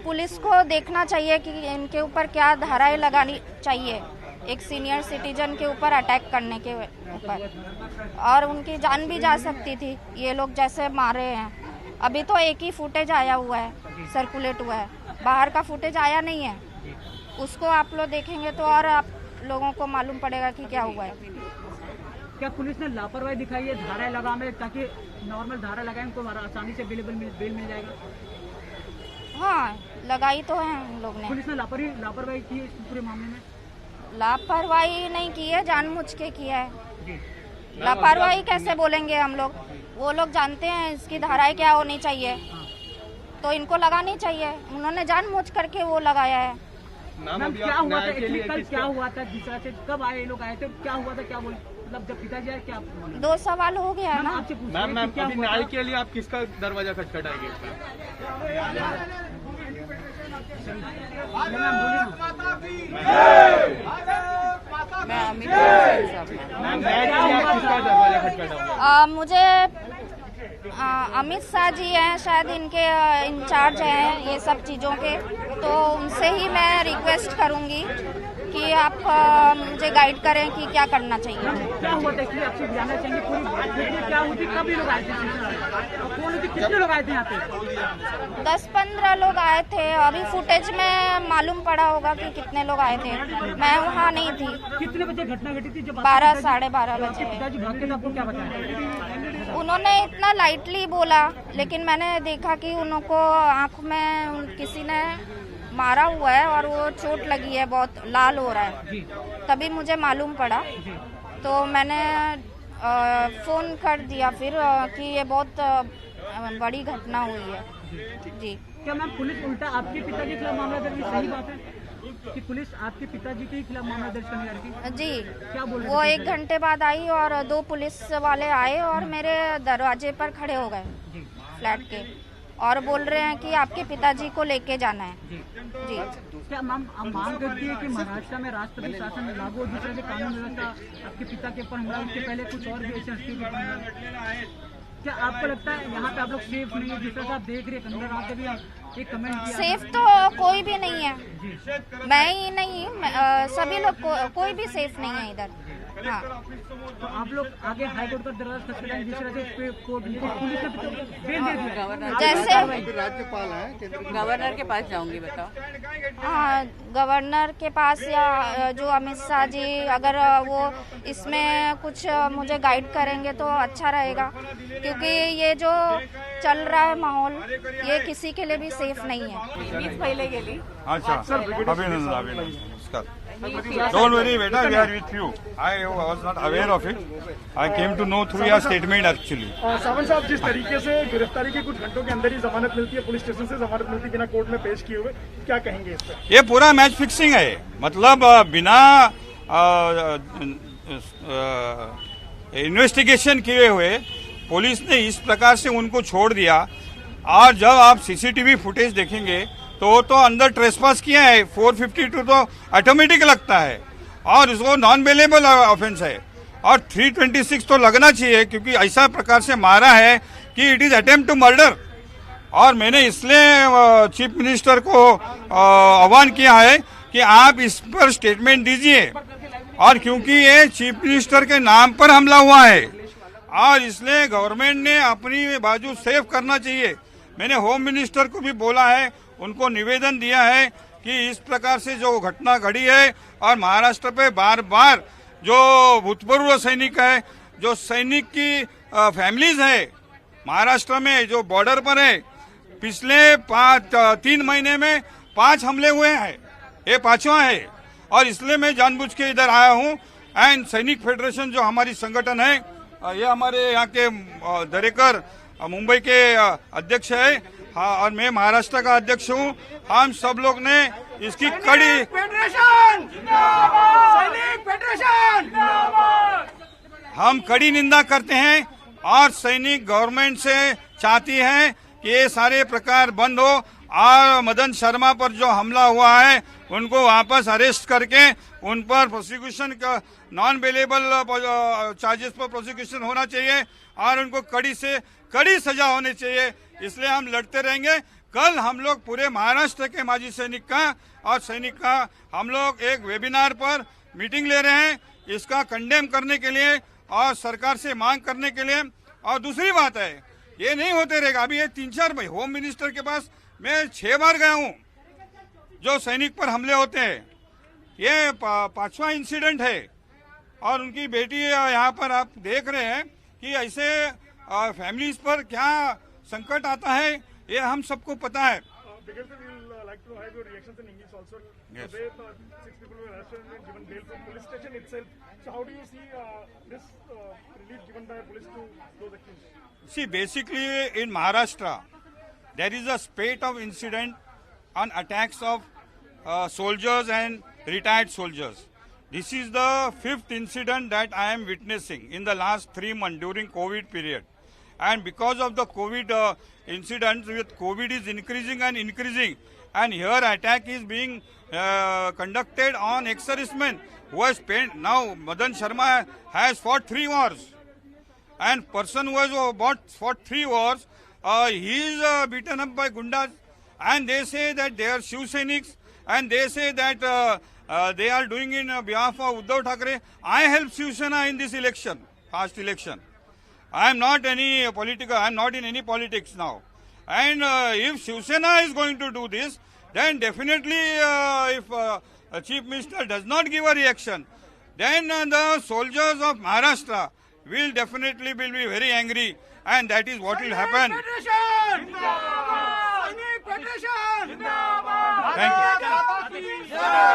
Police को देखना चाहिए कि इनके ऊपर क्या धाराएं लगानी चाहिए एक सीनियर सिटीजन के ऊपर अटैक करने के ऊपर, और उनकी जान भी जा सकती थी। ये लोग जैसे मारे हैं, अभी तो एक ही फुटेज आया हुआ है, सर्कुलेट हुआ है, बाहर का फुटेज आया नहीं है। उसको आप लोग देखेंगे तो और आप लोगों को मालूम पड़ेगा कि क्या हुआ है। क्या पुलिस ने लापरवाही दिखाई है धारा लगा में, ताकि नॉर्मल धारा लगाए उनको आसानी से बेल मिल जाएगा? हाँ, लगाई तो है हम लोग ने। पुलिस ने लापरवाही की है इस पूरे मामले में? लापरवाही नहीं की है, जानबूझ के किया है। लापरवाही कैसे बोलेंगे हम लोग? वो लोग जानते हैं इसकी धाराएं क्या होनी चाहिए, तो इनको लगानी चाहिए। उन्होंने जानबूझ करके वो लगाया है। मैम क्या हुआ था कल, क्या हुआ था जिस तरह से, कब आए लोग आए थे, क्या हुआ था, क्या बोल मतलब जब पिताजी आए क्या? 2 सवाल हो गया है ना। मैम अभी न्याय के लिए आप किसका दरवाजा खटखटाएंगे? मैं अमित मुझे अमित शाह जी हैं, शायद इनके इंचार्ज हैं ये सब चीज़ों के, तो उनसे ही मैं रिक्वेस्ट करूंगी कि आप मुझे गाइड करें कि क्या करना चाहिए। क्या हुआ था इसलिए आपसे जानना चाहिए पूरी बात, क्या हुई थी, कब लोग आए थे, कौन थे, कितने लोग आए थे यहाँ पे? 10-15 लोग आए थे। अभी फुटेज में मालूम पड़ा होगा कि कितने लोग आए थे, मैं वहाँ नहीं थी। कितने बजे घटना घटी थी? जब 12 साढ़े 12 बजे। पिताजी भाग के आपको क्या बताया? उन्होंने इतना लाइटली बोला, लेकिन मैंने देखा कि उनको आँख में किसी ने मारा हुआ है और वो चोट लगी है, बहुत लाल हो रहा है। तभी मुझे मालूम पड़ा, तो मैंने फ़ोन कर दिया फिर कि ये बहुत बड़ी घटना हुई है। जी। क्या मैम पुलिस उल्टा आपके पिताजी के खिलाफ मामला दर्ज, सही बात है कि पुलिस आपके पिताजी के खिलाफ मामला दर्ज करने जा रही थी? जी। क्या बोल रहे वो 1 घंटे बाद आई और 2 पुलिस वाले आए और मेरे दरवाजे पर खड़े हो गए फ्लैट के, और बोल रहे हैं कि आपके पिताजी को लेके जाना है। जी। क्या मैम आप मांग करती है कि महाराष्ट्र में राष्ट्रपति शासन लागू हो, दूसरे से कानून व्यवस्था आपके पिता के ऊपर हमला, उसके पहले कुछ और भी ऐसे हस्ती के? क्या आपको लगता है यहाँ पे आप लोग सेफ नहीं है? जिस तरह से आप देख रहे हैं अंदर आके भी एक कमेंट किया, सेफ तो कोई भी नहीं है, मैं ही नहीं, सभी लोग कोई भी सेफ नहीं है इधर। हाँ। तो आप लोग आगे हाई कोर्ट का दरवाजा खटखटाएं, जिस तरह से पुलिस ने बेल दे दिया। जैसे राज्यपाल है, गवर्नर के पास जाऊंगी, बताओ। हाँ, गवर्नर के पास या जो अमित शाह जी, अगर वो इसमें कुछ मुझे गाइड करेंगे तो अच्छा रहेगा, क्योंकि ये जो चल रहा है माहौल, ये किसी के लिए भी सेफ नहीं है। मीच पहिले गेली। अच्छा, अभिनंदन। Don't worry, beta. We are with you. I was not aware of it. I came to know through your statement actually. सावन साहब, जिस तरीके से गिरफ्तारी के कुछ घंटों के अंदर ही जमानत मिलती है, पुलिस स्टेशन से जमानत मिलती बिना कोर्ट में पेश किए हुए, क्या कहेंगे इस पर? ये पूरा मैच फिक्सिंग है। मतलब बिना इन्वेस्टिगेशन किए हुए पुलिस ने इस प्रकार से उनको छोड़ दिया। और जब आप सीसीटीवी फुटेज देखेंगे तो अंदर ट्रेसपास किया है। 452 तो ऑटोमेटिक लगता है और इसको नॉन बेलेबल ऑफेंस है, और 326 तो लगना चाहिए, क्योंकि ऐसा प्रकार से मारा है कि it is attempt to murder. और मैंने इसलिए चीफ मिनिस्टर को आह्वान किया है कि आप इस पर स्टेटमेंट दीजिए, और क्योंकि ये चीफ मिनिस्टर के नाम पर हमला हुआ है और इसलिए गवर्नमेंट ने अपनी बाजू सेफ करना चाहिए। मैंने होम मिनिस्टर को भी बोला है, उनको निवेदन दिया है कि इस प्रकार से जो घटना घड़ी है, और महाराष्ट्र पे बार बार जो भूतपूर्व सैनिक है, जो सैनिक की फैमिलीज है महाराष्ट्र में जो बॉर्डर पर है, पिछले 3 महीने में 5 हमले हुए हैं, ये 5वां है। और इसलिए मैं जानबूझ के इधर आया हूँ। एंड सैनिक फेडरेशन जो हमारी संगठन है, ये हमारे यहाँ के दरेकर मुंबई के अध्यक्ष है, हाँ, और मैं महाराष्ट्र का अध्यक्ष हूँ। हम सब लोग ने इसकी कड़ी हम कड़ी निंदा करते हैं, और सैनिक गवर्नमेंट से चाहती है कि ये सारे प्रकार बंद हो, और मदन शर्मा पर जो हमला हुआ है उनको वापस अरेस्ट करके उन पर प्रोसिक्यूशन का नॉन बेलेबल चार्जेस पर प्रोसिक्यूशन होना चाहिए, और उनको कड़ी से कड़ी सजा होनी चाहिए। इसलिए हम लड़ते रहेंगे। कल हम लोग पूरे महाराष्ट्र के माजी सैनिक का और सैनिक का हम लोग एक वेबिनार पर मीटिंग ले रहे हैं, इसका कंडेम करने के लिए और सरकार से मांग करने के लिए। और दूसरी बात है, ये नहीं होते रहेगा। अभी ये 3-4 भाई होम मिनिस्टर के पास मैं 6 बार गया हूँ जो सैनिक पर हमले होते हैं। ये 5वां इंसिडेंट है और उनकी बेटी यहाँ पर आप देख रहे हैं कि ऐसे फैमिलीज पर क्या संकट आता है, ये हम सबको पता है। Because we'll like to have your reactions in English also. Yes. Today, 6 people were arrested and given bail from police station itself. So how do you see this relief given by police to those accused? See, basically in Maharashtra, there is a spate of incident on attacks of soldiers and retired soldiers. This is the 5th incident that I am witnessing in the last 3 months during COVID period. And because of the COVID incidents, with COVID is increasing and increasing, and here attack is being conducted on ex-servicemen who has spent, now Madan Sharma has fought 3 wars. And person who has fought 3 wars, he is beaten up by gundas, and they say that they are Shiv Sainiks, and they say that they are doing in behalf of Uddhav Thackeray. I helped Shiv Sena in this election, past election. I am not any political, I am not in any politics now. And if Shiv Sena is going to do this, then definitely if Chief Minister does not give a reaction, then the soldiers of Maharashtra will definitely be very angry, and that is what will happen. Thank you.